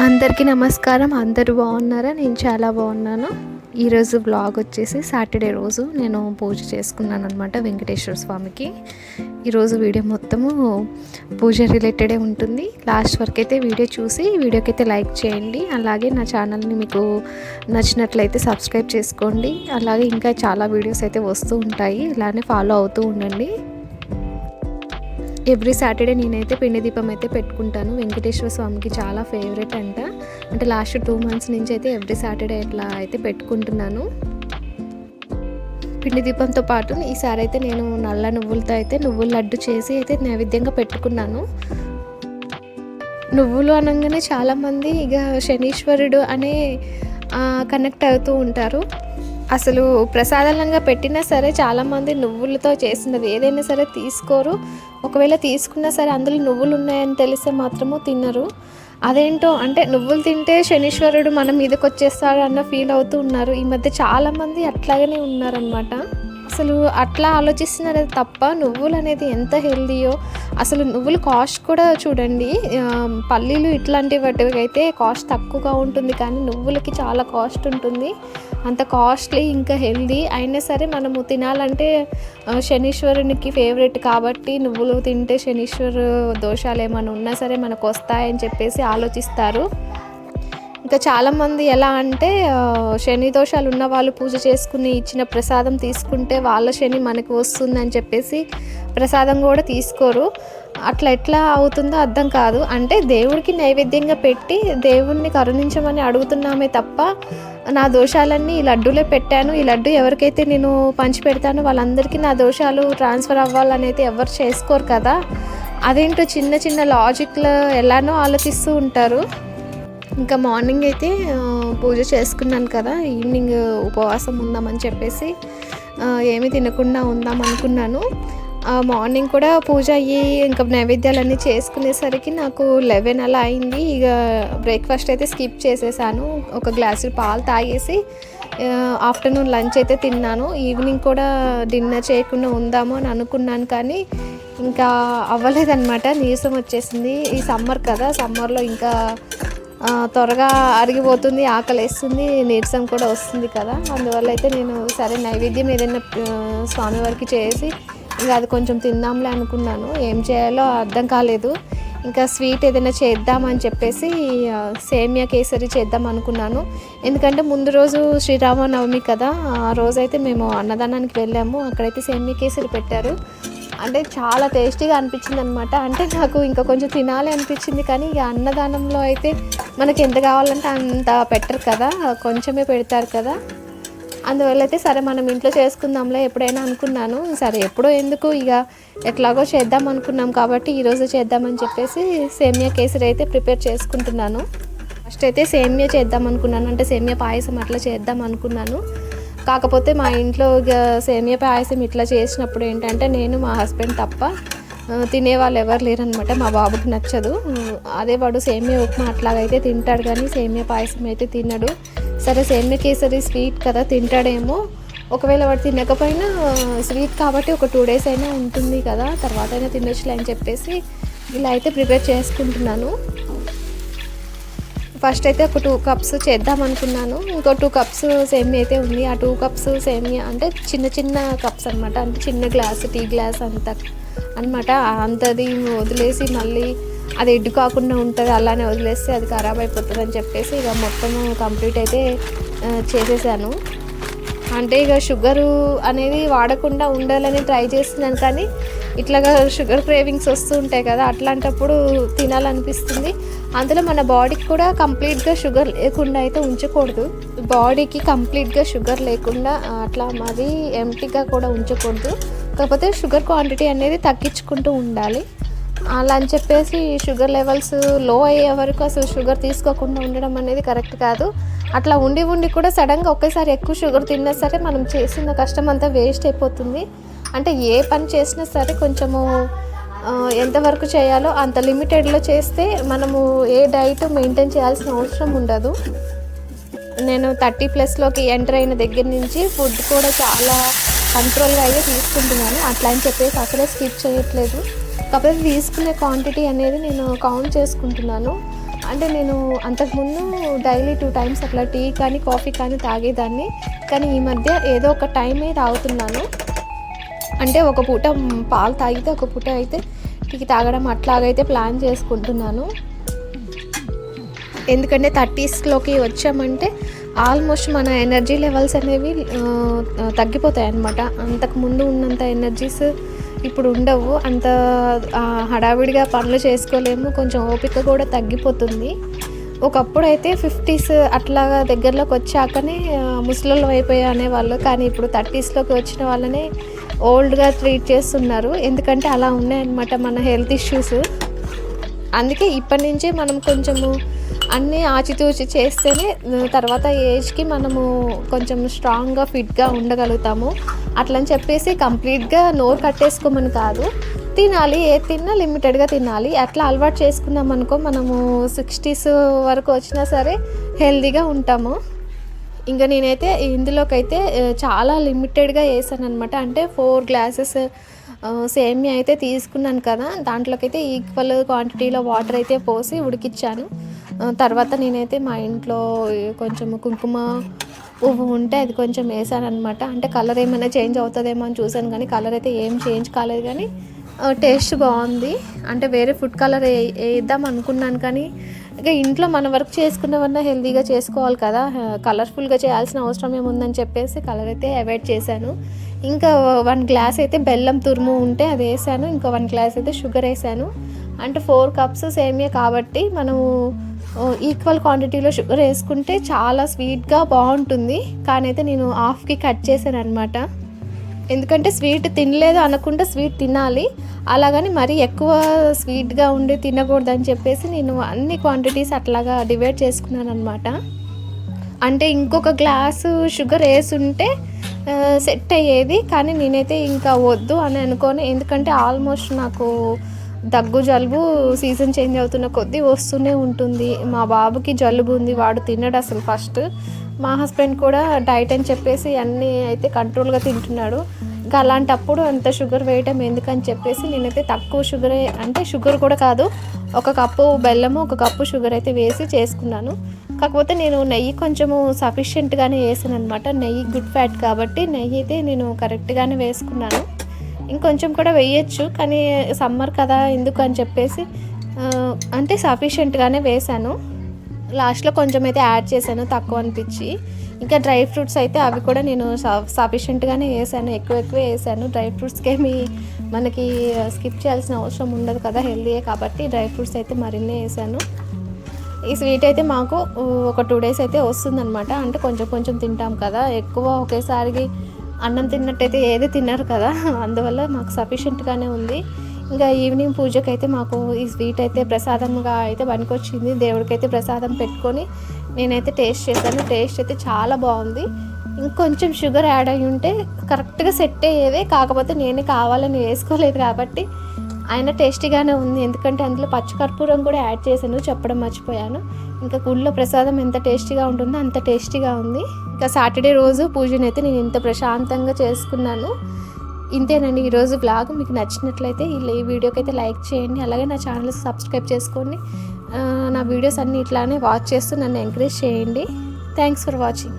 అందరికీ నమస్కారం. అందరూ బాగున్నారా? నేను చాలా బాగున్నాను. ఈరోజు వ్లాగ్ వచ్చేసి సాటర్డే రోజు నేను పూజ చేసుకున్నాను అనమాట వెంకటేశ్వర స్వామికి. ఈరోజు వీడియో మొత్తము పూజ రిలేటెడే ఉంటుంది. లాస్ట్ వరకు అయితే వీడియో చూసి వీడియోకి అయితే లైక్ చేయండి. అలాగే నా ఛానల్ని మీకు నచ్చినట్లయితే సబ్స్క్రైబ్ చేసుకోండి. అలాగే ఇంకా చాలా వీడియోస్ అయితే వస్తూ ఉంటాయి, ఇలానే ఫాలో అవుతూ ఉండండి. ఎవ్రీ సాటర్డే నేనైతే పిండి దీపం అయితే పెట్టుకుంటాను. వెంకటేశ్వర స్వామికి చాలా ఫేవరెట్ అంటే లాస్ట్ 2 months నుంచి అయితే ఎవ్రీ సాటర్డే ఇట్లా అయితే పెట్టుకుంటున్నాను. పిండి దీపంతో పాటు ఈసారి అయితే నేను నల్ల నువ్వులతో అయితే నువ్వుల లడ్డు చేసి అయితే నైవేద్యంగా పెట్టుకున్నాను. నువ్వులు అనగానే చాలామంది ఇక శనీశ్వరుడు అనే కనెక్ట్ అవుతూ ఉంటారు. అసలు ప్రసాదంగా పెట్టినా సరే చాలామంది నువ్వులతో చేసినది ఏదైనా సరే తీసుకోరు. ఒకవేళ తీసుకున్నా సరే అందులో నువ్వులు ఉన్నాయని తెలిస్తే మాత్రము తినరు. అదేంటో అంటే నువ్వులు తింటే శనీశ్వరుడు మన మీదకి వచ్చేస్తాడు అన్న ఫీల్ అవుతూ ఉన్నారు. ఈ మధ్య చాలామంది అట్లాగనే ఉన్నారనమాట. అసలు అట్లా ఆలోచిస్తున్నారు తప్ప నువ్వులు అనేది ఎంత హెల్దీయో. అసలు నువ్వులు కాస్ట్ కూడా చూడండి, పల్లీలు ఇట్లాంటి వాటికి అయితే కాస్ట్ తక్కువగా ఉంటుంది, కానీ నువ్వులకి చాలా కాస్ట్ ఉంటుంది. అంత కాస్ట్లీ ఇంకా హెల్దీ అయినా సరే మనము తినాలంటే శనీశ్వరునికి ఫేవరెట్ కాబట్టి నువ్వులు తింటే శనీశ్వర దోషాలు ఏమైనా ఉన్నా సరే మనకు వస్తాయని చెప్పేసి ఆలోచిస్తారు. ఇంకా చాలామంది ఎలా అంటే శని దోషాలు ఉన్న వాళ్ళు పూజ చేసుకుని ఇచ్చిన ప్రసాదం తీసుకుంటే వాళ్ళ శని మనకు వస్తుందని చెప్పేసి ప్రసాదం కూడా తీసుకోరు. అట్లా ఎట్లా అవుతుందో అర్థం కాదు. అంటే దేవుడికి నైవేద్యంగా పెట్టి దేవుణ్ణి కరుణించమని అడుగుతున్నామే తప్ప నా దోషాలన్నీ ఈ లడ్డూలే పెట్టాను, ఈ లడ్డు ఎవరికైతే నేను పంచి పెడతానో వాళ్ళందరికీ నా దోషాలు ట్రాన్స్ఫర్ అవ్వాలనైతే ఎవరు చేసుకోరు కదా. అదేంటో చిన్న చిన్న లాజిక్లో ఎలానో ఆలోచిస్తూ ఉంటారు. ఇంకా మార్నింగ్ అయితే పూజ చేసుకున్నాను కదా, ఈవినింగ్ ఉపవాసం ఉందామని చెప్పేసి ఏమీ తినకుండా ఉందాం అనుకున్నాను. మార్నింగ్ కూడా పూజ అయ్యి ఇంకా నైవేద్యాలన్నీ చేసుకునేసరికి నాకు 11 అలా అయింది. ఇక బ్రేక్ఫాస్ట్ అయితే స్కిప్ చేసేసాను. ఒక గ్లాసు పాలు తాగేసి ఆఫ్టర్నూన్ లంచ్ అయితే తిన్నాను. ఈవినింగ్ కూడా డిన్నర్ చేయకుండా ఉందాము అని అనుకున్నాను, కానీ ఇంకా అవ్వలేదన్నమాట. నీరసం వచ్చేసింది. ఈ సమ్మర్ కదా, సమ్మర్లో ఇంకా త్వరగా అరిగిపోతుంది, ఆకలి వేస్తుంది, నీరసం కూడా వస్తుంది కదా. అందువల్ల అయితే నేను సరే నైవేద్యం ఏదైనా స్వామివారికి చేసి ఇంకా అది కొంచెం తిందాంలే అనుకున్నాను. ఏం చేయాలో అర్థం కాలేదు. ఇంకా స్వీట్ ఏదైనా చేద్దామని చెప్పేసి సేమియా కేసరి చేద్దాం అనుకున్నాను. ఎందుకంటే ముందు రోజు శ్రీరామనవమి కదా, ఆ రోజైతే మేము అన్నదానానికి వెళ్ళాము. అక్కడైతే సేమియా కేసరి పెట్టారు. అంటే చాలా టేస్టీగా అనిపించింది అనమాట. అంటే నాకు ఇంకా కొంచెం తినాలి అనిపించింది, కానీ ఇక అన్నదానంలో అయితే మనకి ఎంత కావాలంటే అంత పెట్టరు కదా, కొంచెమే పెడతారు కదా. అందువల్ల అయితే సరే మనం ఇంట్లో చేసుకుందాంలే ఎప్పుడైనా అనుకున్నాను. సరే ఎప్పుడో ఎందుకు, ఇక ఎట్లాగో చేద్దాం అనుకున్నాం కాబట్టి ఈరోజు చేద్దామని చెప్పేసి సేమియా కేసరి అయితే ప్రిపేర్ చేసుకుంటున్నాను. ఫస్ట్ అయితే సేమియా చేద్దాం అనుకున్నాను, అంటే సేమియా పాయసం అట్లా చేద్దాం అనుకున్నాను. కాకపోతే మా ఇంట్లో సేమియా పాయసం ఇట్లా చేసినప్పుడు ఏంటంటే నేను మా హస్బెండ్ తప్ప తినేవాళ్ళు ఎవరు లేరనమాట. మా బాబుకి నచ్చదు. అదే వాడు సేమియా ఉప్మా అట్లాగైతే తింటాడు, కానీ సేమియా పాయసం అయితే తినడు. సరే సేమియా కేసరి స్వీట్ కదా తింటాడేమో, ఒకవేళ వాడు తినకపోయినా స్వీట్ కాబట్టి ఒక 2 days అయినా ఉంటుంది కదా, తర్వాత అయినా తినొచ్చులే అని చెప్పేసి ఇలా అయితే ప్రిపేర్ చేసుకుంటున్నాను. ఫస్ట్ అయితే ఒక 2 cups చేద్దాం అనుకున్నాను. ఇంకో 2 cups సేమియా అయితే ఉంది. ఆ 2 cups సేమియా అంటే చిన్న చిన్న కప్స్ అనమాట, అంటే చిన్న గ్లాస్, టీ గ్లాస్ అంత అనమాట. అంతది వదిలేసి మళ్ళీ అది ఎడ్డు కాకుండా ఉంటుంది, అలానే వదిలేస్తే అది ఖరాబ్ అయిపోతుంది అని చెప్పేసి ఇక మొత్తము కంప్లీట్ అయితే చేసేసాను. అంటే ఇక షుగరు అనేది వాడకుండా ఉండాలని ట్రై చేస్తున్నాను, కానీ ఇట్లాగా షుగర్ క్రేవింగ్స్ వస్తూ ఉంటాయి కదా, అట్లాంటప్పుడు తినాలనిపిస్తుంది. అందులో మన బాడీకి కూడా కంప్లీట్గా షుగర్ లేకుండా అయితే ఉంచకూడదు. బాడీకి కంప్లీట్గా షుగర్ లేకుండా అట్లా మరి ఎంటీగా కూడా ఉంచకూడదు. కాకపోతే షుగర్ క్వాంటిటీ అనేది తగ్గించుకుంటూ ఉండాలి. అలా అని చెప్పేసి షుగర్ లెవెల్స్ లో అయ్యే వరకు అసలు షుగర్ తీసుకోకుండా ఉండడం అనేది కరెక్ట్ కాదు. అట్లా ఉండి కూడా సడన్గా ఒకేసారి ఎక్కువ షుగర్ తిన్నా సరే మనం చేసిన కష్టం అంతా వేస్ట్ అయిపోతుంది. అంటే ఏ పని చేసినా సరే కొంచెము ఎంతవరకు చేయాలో అంత లిమిటెడ్లో చేస్తే మనము ఏ డైట్ మెయింటైన్ చేయాల్సిన అవసరం ఉండదు. నేను 30+ ఎంటర్ అయిన దగ్గర నుంచి ఫుడ్ కూడా చాలా కంట్రోల్గా అయితే తీసుకుంటున్నాను. అట్లా అని చెప్పేసి అసలే స్కిప్ చేయట్లేదు. కాకపోతే తీసుకునే క్వాంటిటీ అనేది నేను కౌంట్ చేసుకుంటున్నాను. అంటే నేను అంతకుముందు డైలీ 2 టైమ్స్ అట్లా టీ కానీ కాఫీ కానీ తాగేదాన్ని. కానీ ఈ మధ్య ఏదో ఒక టైమే తాగుతున్నాను. అంటే ఒక పూట పాలు తాగితే ఒక పూట అయితే టీ తాగడం అట్లాగైతే ప్లాన్ చేసుకుంటున్నాను. ఎందుకంటే 30స్లోకి వచ్చామంటే ఆల్మోస్ట్ మన ఎనర్జీ లెవెల్స్ అనేవి తగ్గిపోతాయి అన్నమాట. అంతకుముందు ఉన్నంత ఎనర్జీస్ ఇప్పుడు ఉండవు. అంత హడావిడిగా పనులు చేసుకోలేము. కొంచెం ఓపిక కూడా తగ్గిపోతుంది. ఒకప్పుడైతే 50s అట్లాగా దగ్గరలోకి వచ్చాకనే ముసలోళ్ళు అయిపోయా అనేవాళ్ళు. కానీ ఇప్పుడు 30స్లోకి వచ్చిన వాళ్ళనే ఓల్డ్గా ట్రీట్ చేస్తున్నారు. ఎందుకంటే అలా ఉన్నాయన్నమాట మన హెల్త్ ఇష్యూస్. అందుకే ఇప్పటి నుంచే మనం కొంచెము అన్నీ ఆచితూచి చేస్తేనే తర్వాత ఏజ్కి మనము కొంచెం స్ట్రాంగ్గా ఫిట్గా ఉండగలుగుతాము. అట్లని చెప్పేసి కంప్లీట్గా నోరు కట్టేసుకోమని కాదు, తినాలి. ఏది తిన్నా లిమిటెడ్గా తినాలి. అట్లా అలవాటు చేసుకున్నాం అనుకో మనము 60s వరకు వచ్చినా సరే హెల్తీగా ఉంటాము. ఇంకా నేనైతే ఇందులోకైతే చాలా లిమిటెడ్గా వేసాను అనమాట. అంటే 4 గ్లాసెస్ సేమియా అయితే తీసుకున్నాను కదా, దాంట్లోకైతే ఈక్వల్ క్వాంటిటీలో వాటర్ అయితే పోసి ఉడికిచ్చాను. తర్వాత నేనైతే మా ఇంట్లో కొంచెం కుంకుమ పువ్వు ఉంటే అది కొంచెం వేసాను అనమాట. అంటే కలర్ ఏమైనా చేంజ్ అవుతుందేమో అని చూసాను, కానీ కలర్ అయితే ఏం చేంజ్ కాలేదు. కానీ టేస్ట్ బాగుంది. అంటే వేరే ఫుడ్ కలర్ వేద్దాం అనుకున్నాను, కానీ ఇంకా ఇంట్లో మన వర్క్ చేసుకున్నవన్నా హెల్తీగా చేసుకోవాలి కదా, కలర్ఫుల్గా చేయాల్సిన అవసరం ఏముందని చెప్పేసి కలర్ అయితే అవాయిడ్ చేశాను. ఇంకా 1 గ్లాస్ అయితే బెల్లం తురుము ఉంటే అది వేసాను. ఇంకా 1 గ్లాస్ అయితే షుగర్ వేసాను. అంటే 4 కప్స్ సేమియా కాబట్టి మనము ఈక్వల్ క్వాంటిటీలో షుగర్ వేసుకుంటే చాలా స్వీట్గా బాగుంటుంది. కానీ అయితే నేను హాఫ్కి కట్ చేశాను అనమాట. ఎందుకంటే స్వీట్ తినలేదు అనకుండా స్వీట్ తినాలి, అలాగని మరీ ఎక్కువ స్వీట్గా ఉండి తినకూడదని చెప్పేసి నేను అన్ని క్వాంటిటీస్ అట్లాగా డివైడ్ చేసుకున్నాను అనమాట. అంటే ఇంకొక గ్లాసు షుగర్ వేసుంటే సెట్ అయ్యేది, కానీ నేనైతే ఇంకా వద్దు అని అనుకోని, ఎందుకంటే ఆల్మోస్ట్ నాకు దగ్గు జలుబు సీజన్ చేంజ్ అవుతున్న కొద్దీ వస్తూనే ఉంటుంది. మా బాబుకి జలుబు ఉంది, వాడు తినడు అసలు ఫస్ట్. మా హస్బెండ్ కూడా డైట్ అని చెప్పేసి అన్నీ అయితే కంట్రోల్గా తింటున్నాడు. ఇంకా అలాంటప్పుడు అంత షుగర్ వేయటం ఎందుకని చెప్పేసి నేనైతే తక్కువ షుగరే, అంటే షుగర్ కూడా కాదు, 1 కప్పు బెల్లము 1 కప్పు షుగర్ అయితే వేసి చేసుకున్నాను. కాకపోతే నేను నెయ్యి కొంచెము సఫిషియెంట్గానే వేసాను అనమాట. నెయ్యి గుడ్ ఫ్యాట్ కాబట్టి నెయ్యి అయితే నేను కరెక్ట్గానే వేసుకున్నాను. ఇంకొంచెం కూడా వేయచ్చు, కానీ సమ్మర్ కదా ఎందుకు అని చెప్పేసి అంటే సఫిషియెంట్గానే వేసాను. లాస్ట్లో కొంచెం అయితే యాడ్ చేశాను తక్కువ అనిపించి. ఇంకా డ్రై ఫ్రూట్స్ అయితే అవి కూడా నేను సఫిషియెంట్గానే వేసాను, ఎక్కువే వేసాను. డ్రై ఫ్రూట్స్కి మనకి స్కిప్ చేయాల్సిన అవసరం ఉండదు కదా, హెల్తీయే కాబట్టి డ్రై ఫ్రూట్స్ అయితే మరిన్నే వేసాను. ఈ స్వీట్ అయితే మాకు ఒక 2 డేస్ అయితే వస్తుందన్నమాట. అంటే కొంచెం కొంచెం తింటాం కదా, ఎక్కువ ఒకేసారికి అన్నం తిన్నట్టయితే ఏది తిన్నారు కదా, అందువల్ల మాకు సఫిషియెంట్గానే ఉంది. ఇంకా ఈవినింగ్ పూజకైతే మాకు ఈ స్వీట్ అయితే ప్రసాదంగా అయితే పనికొచ్చింది. దేవుడికైతే ప్రసాదం పెట్టుకొని నేనైతే టేస్ట్ చేశాను. టేస్ట్ అయితే చాలా బాగుంది. ఇంకొంచెం షుగర్ యాడ్ అయ్యి ఉంటే కరెక్ట్గా సెట్ అయ్యేదే, కాకపోతే నేనే కావాలని వేసుకోలేదు కాబట్టి అయినా టేస్టీగానే ఉంది. ఎందుకంటే అందులో పచ్చికర్పూరం కూడా యాడ్ చేశాను, చెప్పడం మర్చిపోయాను. ఇంకా గుళ్ళో ప్రసాదం ఎంత టేస్టీగా ఉంటుందో అంత టేస్టీగా ఉంది. ఇంకా సాటర్డే రోజు పూజనైతే నేను ఇంత ప్రశాంతంగా చేసుకున్నాను. ఇంతేనండి ఈరోజు బ్లాగ్. మీకు నచ్చినట్లయితే ఈ వీడియోకి అయితే లైక్ చేయండి, అలాగే నా ఛానల్ సబ్స్క్రైబ్ చేసుకోండి. నా వీడియోస్ అన్నీ ఇట్లానే వాచ్ చేస్తూ నన్ను ఎంకరేజ్ చేయండి. Thanks for watching.